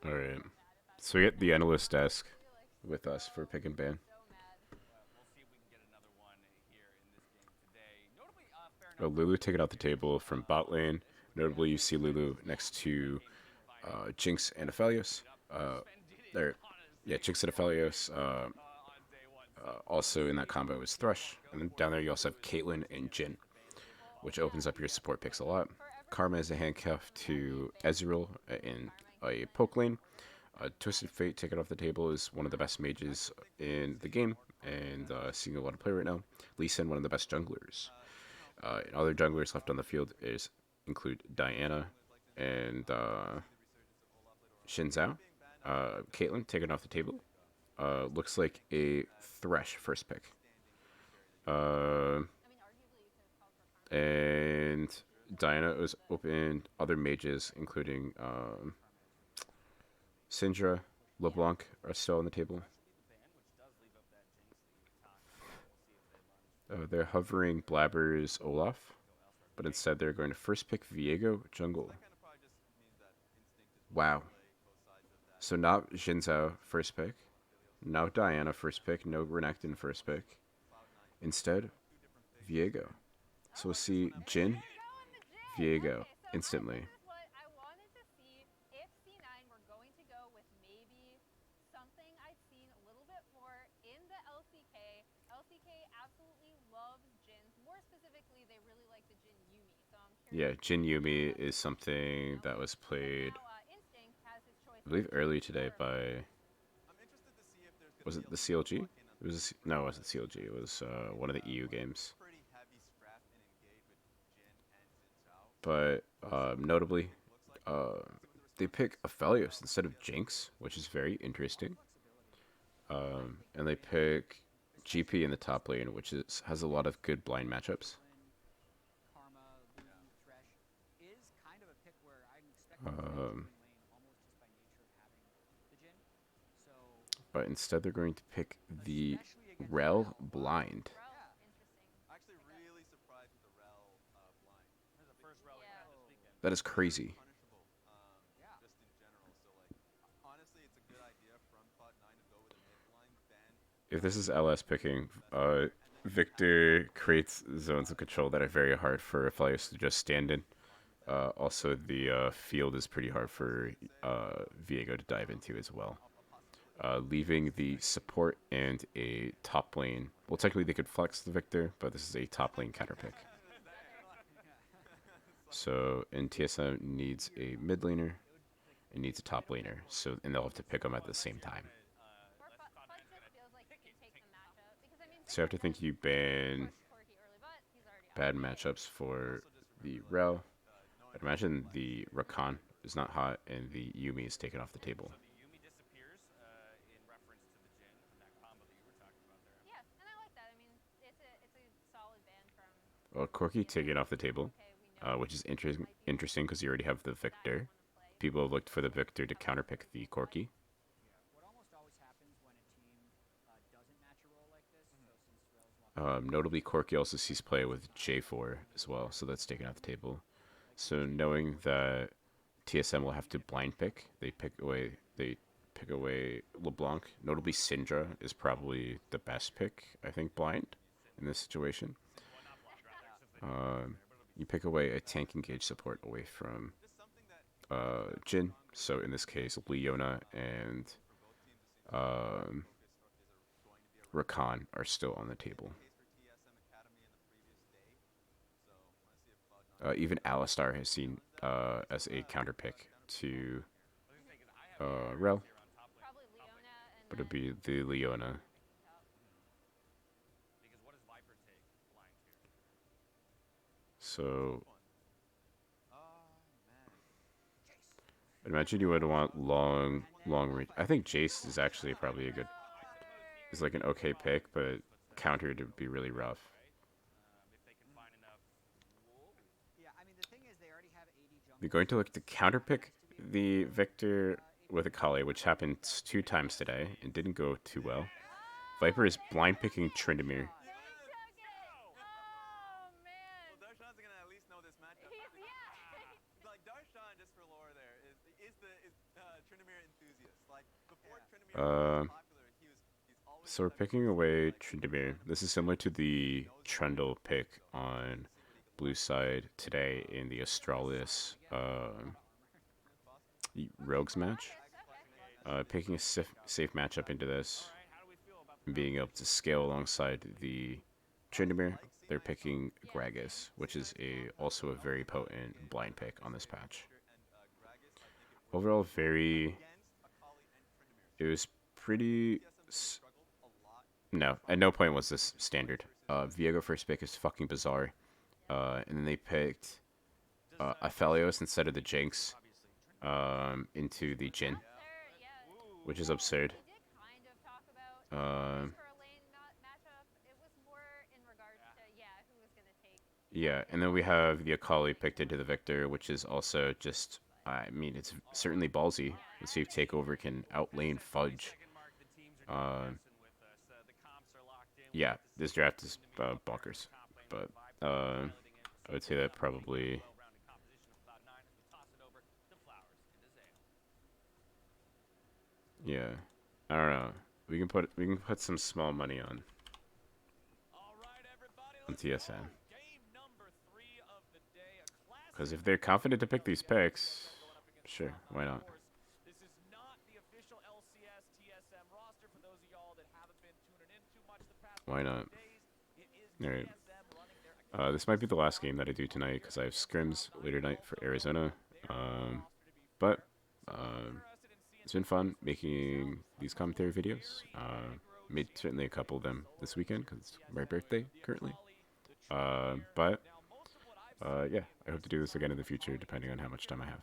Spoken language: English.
All right. So we get the analyst desk with us for pick and ban. Oh, Lulu taken off the table from bot lane. Notably, you see Lulu next to Jinx and Aphelios. There, yeah, Jinx and Aphelios. Also in that combo is Thrush, and then down there you also have Caitlyn and Jhin, which opens up your support picks a lot. Karma is a handcuff to Ezreal in a poke lane. Twisted Fate taken off the table is one of the best mages in the game and seeing a lot of play right now. Lee Sin, one of the best junglers. And other junglers left on the field include Diana and Xin Zhao. Caitlyn taken off the table. Looks like a Thresh first pick. Uh, and Diana was open other mages, including Syndra, LeBlanc are still on the table. They're hovering Blabber's Olaf, but instead they're going to first pick Viego jungle. Wow. So not Jinzhou first pick, now Diana first pick, no Renekton first pick. Instead, Viego. So we'll see Jin, Viego instantly. Yeah, Jin Yumi is something that was played, I believe, early today by. Was it the CLG? It was no, it wasn't CLG. It was one of the EU games. But notably, uh, they pick Aphelios instead of Jinx, which is very interesting. And they pick GP in the top lane, which has a lot of good blind matchups. Um, but instead, they're going to pick the Rel blind. That is crazy. If this is LS picking, Viktor creates zones of control that are very hard for Aphelios to just stand in. Also, the field is pretty hard for Viego to dive into as well. Leaving the support and a top lane. Well, technically they could flex the Viktor, but this is a top lane counter pick. So, and TSM needs a mid laner and needs a top laner. So, and they'll have to pick them at the same time. So, I have to think you ban bad matchups for the Rel. I'd imagine the Rakan is not hot and the Yumi is taken off the table. Well, Corki taken off the table, which is interesting because you already have the Viktor. People have looked for the Viktor to counterpick the Corki. Notably, Corki also sees play with J4 as well, so that's taken off the table. So knowing that TSM will have to blind pick, they pick away LeBlanc. Notably, Syndra is probably the best pick, I think, blind in this situation. You pick away a tank engage support away from Jin. So in this case, Leona and um, Rakan are still on the table. Even Alistar has seen as a counter pick to Rel, but it'd be the Leona. So imagine you would want long reach. I think Jace is actually probably is like an okay pick, but counter to be really rough. They're going to look to counter pick the Viktor with Akali, which happened 2 times today and didn't go too well. Viper is blind picking Tryndamere. Uh, so we're picking away Tryndamere. This is similar to the Trundle pick on blue side today in the Astralis Rogues match. Picking a safe matchup into this, and being able to scale alongside the Tryndamere. They're picking Gragas, which is also a very potent blind pick on this patch. Overall, it was pretty. No, at no point was this standard. Viego first pick is fucking bizarre. And then they picked Aphelios instead of the Jinx into the Jhin, which is absurd. Uh, yeah, and then we have the Akali picked into the Viktor, which is also just, I mean, it's certainly ballsy. Let's see if Takeover can outlane Fudge. Uh, yeah, this draft is bonkers. But I would say that probably. Yeah, I don't know. We can put some small money on TSM. Because if they're confident to pick these picks, sure, why not? Why not? All right. This might be the last game that I do tonight because I have scrims later tonight for Arizona. But it's been fun making these commentary videos. Made certainly a couple of them this weekend because it's my birthday currently. But yeah, I hope to do this again in the future, depending on how much time I have.